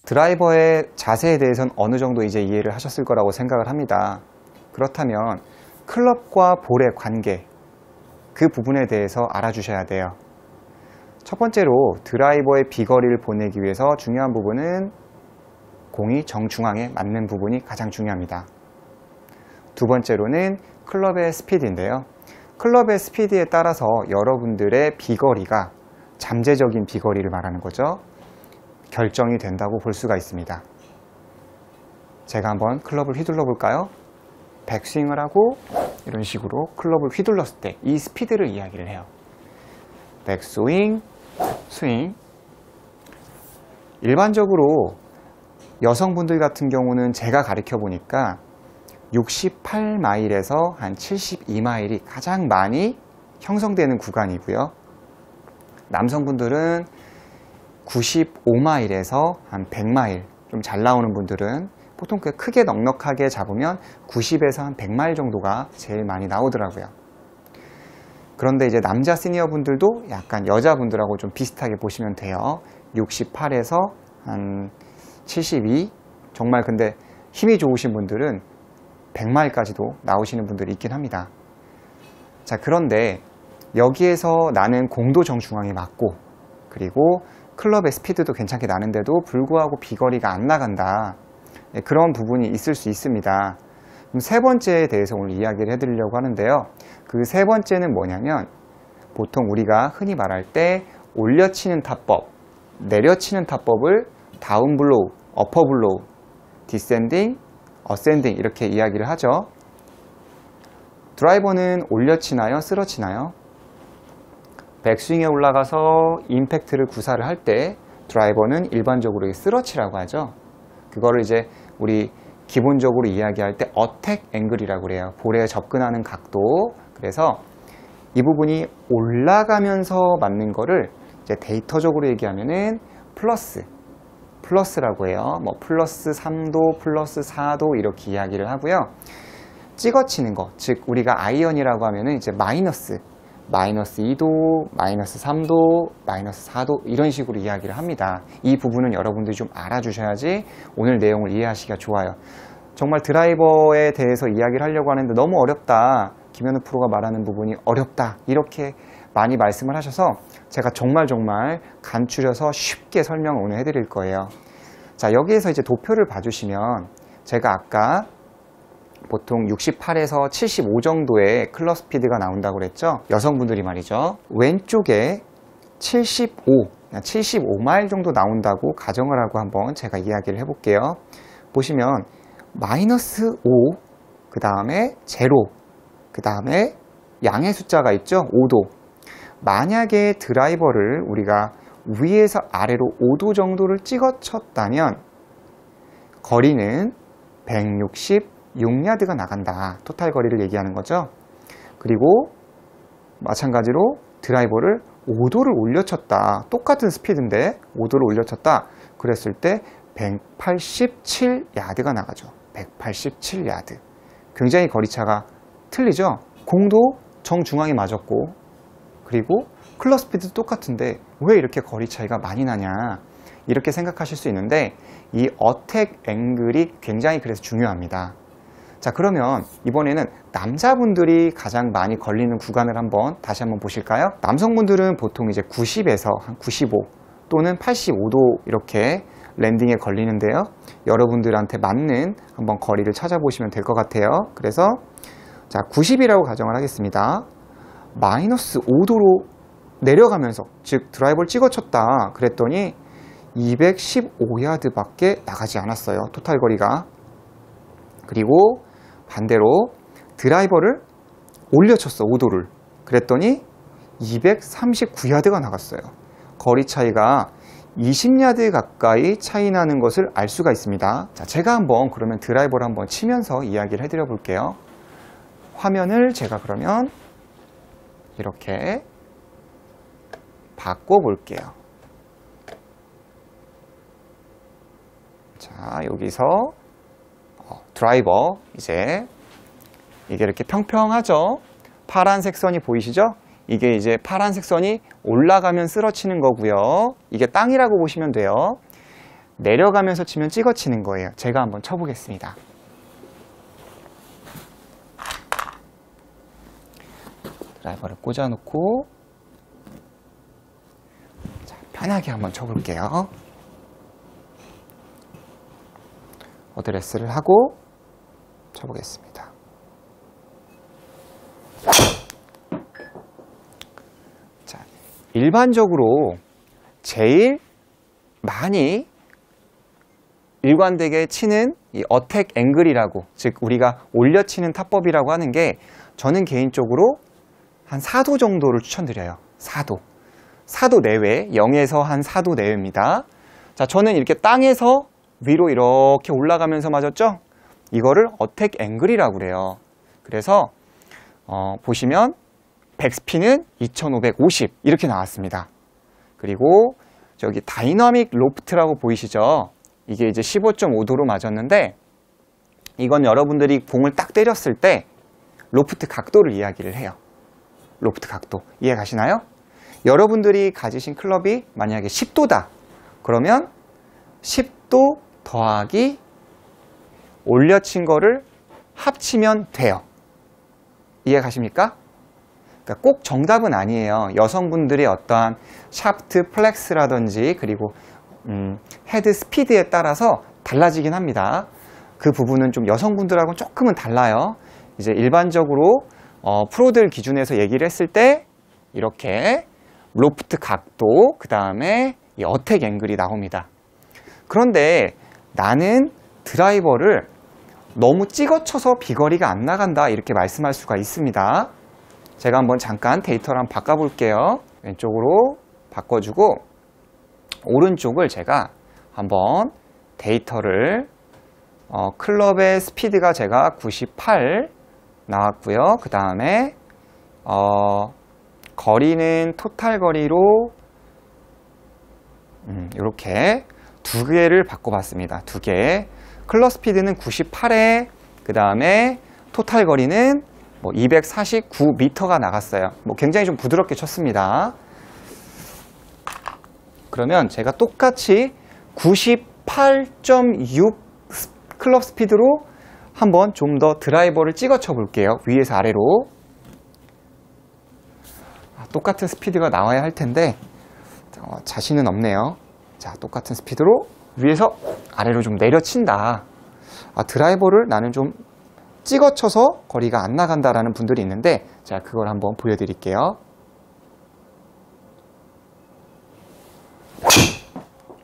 드라이버의 자세에 대해서는 어느 정도 이제 이해를 하셨을 거라고 생각을 합니다. 그렇다면 클럽과 볼의 관계, 그 부분에 대해서 알아주셔야 돼요. 첫 번째로 드라이버의 비거리를 보내기 위해서 중요한 부분은 공이 정중앙에 맞는 부분이 가장 중요합니다. 두 번째로는 클럽의 스피드인데요. 클럽의 스피드에 따라서 여러분들의 비거리가 잠재적인 비거리를 말하는 거죠. 결정이 된다고 볼 수가 있습니다. 제가 한번 클럽을 휘둘러 볼까요? 백스윙을 하고 이런 식으로 클럽을 휘둘렀을 때 이 스피드를 이야기를 해요. 백스윙, 스윙. 일반적으로 여성분들 같은 경우는 제가 가르쳐 보니까 68마일에서 한 72마일이 가장 많이 형성되는 구간이고요. 남성분들은 95마일에서 한 100마일, 좀 잘 나오는 분들은 보통 크게 넉넉하게 잡으면 90에서 한 100마일 정도가 제일 많이 나오더라고요. 그런데 이제 남자 시니어 분들도 약간 여자분들하고 좀 비슷하게 보시면 돼요. 68에서 한 72, 정말 근데 힘이 좋으신 분들은 100마일까지도 나오시는 분들이 있긴 합니다. 자, 그런데 여기에서 나는 공도 정중앙에 맞고, 그리고 클럽의 스피드도 괜찮게 나는데도 불구하고 비거리가 안 나간다. 그런 부분이 있을 수 있습니다. 그럼 세 번째에 대해서 오늘 이야기를 해드리려고 하는데요. 그 세 번째는 뭐냐면, 보통 우리가 흔히 말할 때 올려치는 타법, 내려치는 타법을 다운 블로우, 어퍼 블로우, 디센딩, 어센딩 이렇게 이야기를 하죠. 드라이버는 올려치나요? 쓸어치나요? 백스윙에 올라가서 임팩트를 구사를 할 때 드라이버는 일반적으로 쓸어치라고 하죠. 그거를 이제 우리 기본적으로 이야기할 때 어택 앵글이라고 그래요. 볼에 접근하는 각도. 그래서 이 부분이 올라가면서 맞는 거를 이제 데이터적으로 얘기하면은 플러스라고 해요. 뭐 플러스 3도, 플러스 4도 이렇게 이야기를 하고요. 찍어치는 거, 즉 우리가 아이언이라고 하면은 이제 마이너스 2도, 마이너스 3도, 마이너스 4도 이런 식으로 이야기를 합니다. 이 부분은 여러분들이 좀 알아주셔야지 오늘 내용을 이해하시기가 좋아요. 정말 드라이버에 대해서 이야기를 하려고 하는데 너무 어렵다. 김현우 프로가 말하는 부분이 어렵다. 이렇게 많이 말씀을 하셔서 제가 정말 간추려서 쉽게 설명을 오늘 해드릴 거예요. 자, 여기에서 이제 도표를 봐주시면 제가 아까 보통 68에서 75 정도의 클럽 스피드가 나온다고 그랬죠. 여성분들이 말이죠. 왼쪽에 75마일 정도 나온다고 가정을 하고 한번 제가 이야기를 해볼게요. 보시면 마이너스 5, 그 다음에 제로, 그 다음에 양의 숫자가 있죠. 5도. 만약에 드라이버를 우리가 위에서 아래로 5도 정도를 찍어 쳤다면 거리는 166야드가 나간다. 토탈 거리를 얘기하는 거죠. 그리고 마찬가지로 드라이버를 5도를 올려쳤다. 똑같은 스피드인데 5도를 올려쳤다. 그랬을 때 187야드가 나가죠. 187야드. 굉장히 거리차가 틀리죠. 공도 정중앙에 맞았고, 그리고 클럽 스피드도 똑같은데 왜 이렇게 거리 차이가 많이 나냐, 이렇게 생각하실 수 있는데 이 어택 앵글이 굉장히 그래서 중요합니다. 자, 그러면 이번에는 남자분들이 가장 많이 걸리는 구간을 다시 한번 보실까요? 남성분들은 보통 이제 90에서 한 95 또는 85도 이렇게 랜딩에 걸리는데요. 여러분들한테 맞는 한번 거리를 찾아보시면 될 것 같아요. 그래서 자, 90이라고 가정을 하겠습니다. 마이너스 5도로 내려가면서, 즉 드라이버를 찍어쳤다 그랬더니 215야드밖에 나가지 않았어요. 토탈 거리가. 그리고 반대로 드라이버를 올려쳤어. 5도를. 그랬더니 239야드가 나갔어요. 거리 차이가 20야드 가까이 차이 나는 것을 알 수가 있습니다. 자, 제가 한번 그러면 드라이버를 한번 치면서 이야기를 해드려 볼게요. 화면을 제가 그러면 이렇게 바꿔 볼게요. 자, 여기서 드라이버, 이제 이게 이렇게 평평하죠? 파란색 선이 보이시죠? 이게 이제 파란색 선이 올라가면 쓰러치는 거고요. 이게 땅이라고 보시면 돼요. 내려가면서 치면 찍어치는 거예요. 제가 한번 쳐보겠습니다. 드라이버를 꽂아놓고 자, 편하게 한번 쳐볼게요. 어드레스를 하고 쳐보겠습니다. 자, 일반적으로 제일 많이 일관되게 치는 이 어택 앵글이라고, 즉 우리가 올려치는 타법이라고 하는 게 저는 개인적으로 한 4도 정도를 추천드려요. 4도 내외, 0에서 한 4도 내외입니다. 자, 저는 이렇게 땅에서 위로 이렇게 올라가면서 맞았죠? 이거를 어택 앵글이라고 그래요. 그래서 보시면 백스핀은 2550 이렇게 나왔습니다. 그리고 저기 다이나믹 로프트라고 보이시죠? 이게 이제 15.5도로 맞았는데 이건 여러분들이 공을 딱 때렸을 때 로프트 각도를 이야기를 해요. 로프트 각도 이해 가시나요? 여러분들이 가지신 클럽이 만약에 10도다 그러면 10도 더하기 올려친 거를 합치면 돼요. 이해 가십니까? 그러니까 꼭 정답은 아니에요. 여성분들의 어떠한 샤프트 플렉스라든지 그리고 헤드 스피드에 따라서 달라지긴 합니다. 그 부분은 좀 여성분들하고는 조금은 달라요. 이제 일반적으로 프로들 기준에서 얘기를 했을 때 이렇게 로프트 각도, 그 다음에 이 어택 앵글이 나옵니다. 그런데 나는 드라이버를 너무 찍어쳐서 비거리가 안 나간다 이렇게 말씀할 수가 있습니다. 제가 한번 잠깐 데이터를 한번 바꿔볼게요. 왼쪽으로 바꿔주고 오른쪽을 제가 한번 데이터를 클럽의 스피드가 제가 98 나왔고요. 그 다음에 거리는 토탈 거리로 이렇게 두 개를 바꿔봤습니다. 두 개. 클럽 스피드는 98에 그 다음에 토탈 거리는 249m가 나갔어요. 굉장히 좀 부드럽게 쳤습니다. 그러면 제가 똑같이 98.6 클럽 스피드로 한번 좀 더 드라이버를 찍어 쳐 볼게요. 위에서 아래로. 똑같은 스피드가 나와야 할 텐데 자신은 없네요. 자, 똑같은 스피드로 위에서 아래로 좀 내려친다. 드라이버를 나는 좀 찍어 쳐서 거리가 안 나간다라는 분들이 있는데, 자, 그걸 한번 보여드릴게요.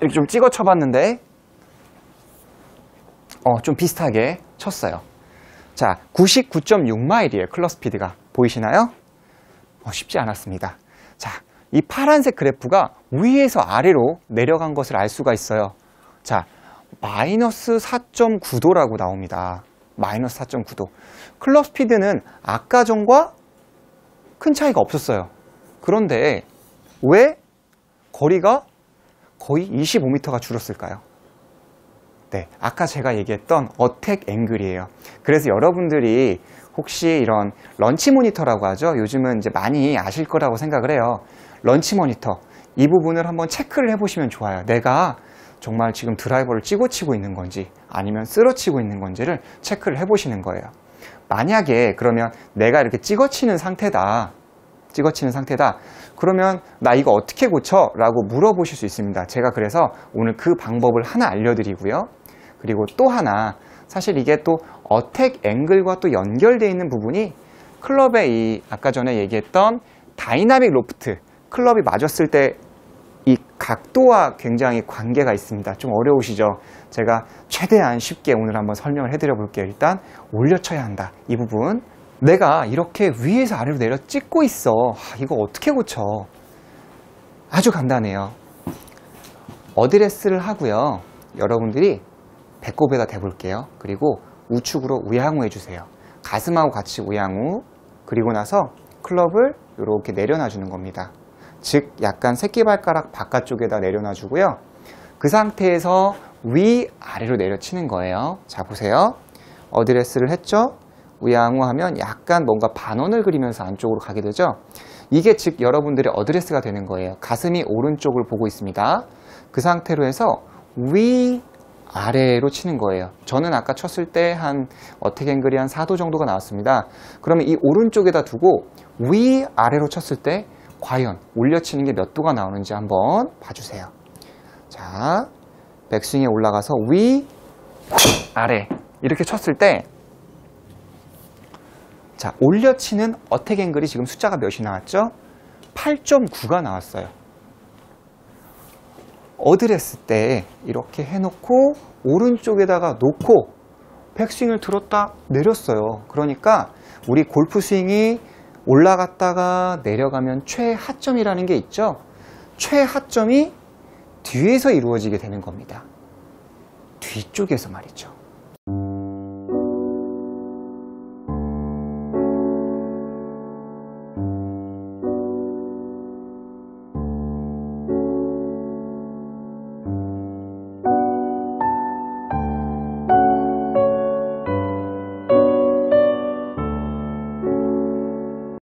이렇게 좀 찍어 쳐봤는데 좀 비슷하게 쳤어요. 자, 99.6마일이에요. 클럽 스피드가. 보이시나요? 쉽지 않았습니다. 자, 이 파란색 그래프가 위에서 아래로 내려간 것을 알 수가 있어요. 자, 마이너스 4.9도라고 나옵니다. 마이너스 4.9도. 클럽 스피드는 아까 전과 큰 차이가 없었어요. 그런데 왜 거리가 거의 25m가 줄었을까요? 네, 아까 제가 얘기했던 어택 앵글이에요. 그래서 여러분들이 혹시 이런 런치 모니터라고 하죠. 요즘은 이제 많이 아실 거라고 생각을 해요. 런치 모니터. 이 부분을 한번 체크를 해보시면 좋아요. 내가 정말 지금 드라이버를 찍어치고 있는 건지 아니면 쓸어치고 있는 건지를 체크를 해보시는 거예요. 만약에 그러면 내가 이렇게 찍어치는 상태다. 그러면 나 이거 어떻게 고쳐? 라고 물어보실 수 있습니다. 제가 그래서 오늘 그 방법을 하나 알려드리고요. 그리고 또 하나, 사실 이게 또 어택 앵글과 또 연결되어 있는 부분이 클럽의 이 아까 전에 얘기했던 다이나믹 로프트, 클럽이 맞았을 때 이 각도와 굉장히 관계가 있습니다. 좀 어려우시죠? 제가 최대한 쉽게 오늘 한번 설명을 해드려 볼게요. 일단 올려쳐야 한다. 이 부분. 내가 이렇게 위에서 아래로 내려 찍고 있어. 이거 어떻게 고쳐? 아주 간단해요. 어드레스를 하고요. 여러분들이 배꼽에다 대볼게요. 그리고 우측으로 우양우 해주세요. 가슴하고 같이 우양우. 그리고 나서 클럽을 이렇게 내려놔 주는 겁니다. 즉 약간 새끼발가락 바깥쪽에다 내려놔 주고요. 그 상태에서 위아래로 내려치는 거예요. 자, 보세요. 어드레스를 했죠? 우양우 하면 약간 뭔가 반원을 그리면서 안쪽으로 가게 되죠. 이게 즉 여러분들의 어드레스가 되는 거예요. 가슴이 오른쪽을 보고 있습니다. 그 상태로 해서 위 아래로 치는 거예요. 저는 아까 쳤을 때 한 어택 앵글이 한 4도 정도가 나왔습니다. 그러면 이 오른쪽에다 두고 위 아래로 쳤을 때 과연 올려치는 게 몇 도가 나오는지 한번 봐주세요. 자, 백스윙에 올라가서 위 아래 이렇게 쳤을 때, 자, 올려치는 어택 앵글이 지금 숫자가 몇이 나왔죠? 8.9가 나왔어요. 어드레스 때 이렇게 해놓고 오른쪽에다가 놓고 백스윙을 들었다 내렸어요. 그러니까 우리 골프 스윙이 올라갔다가 내려가면 최하점이라는 게 있죠. 최하점이 뒤에서 이루어지게 되는 겁니다. 뒤쪽에서 말이죠.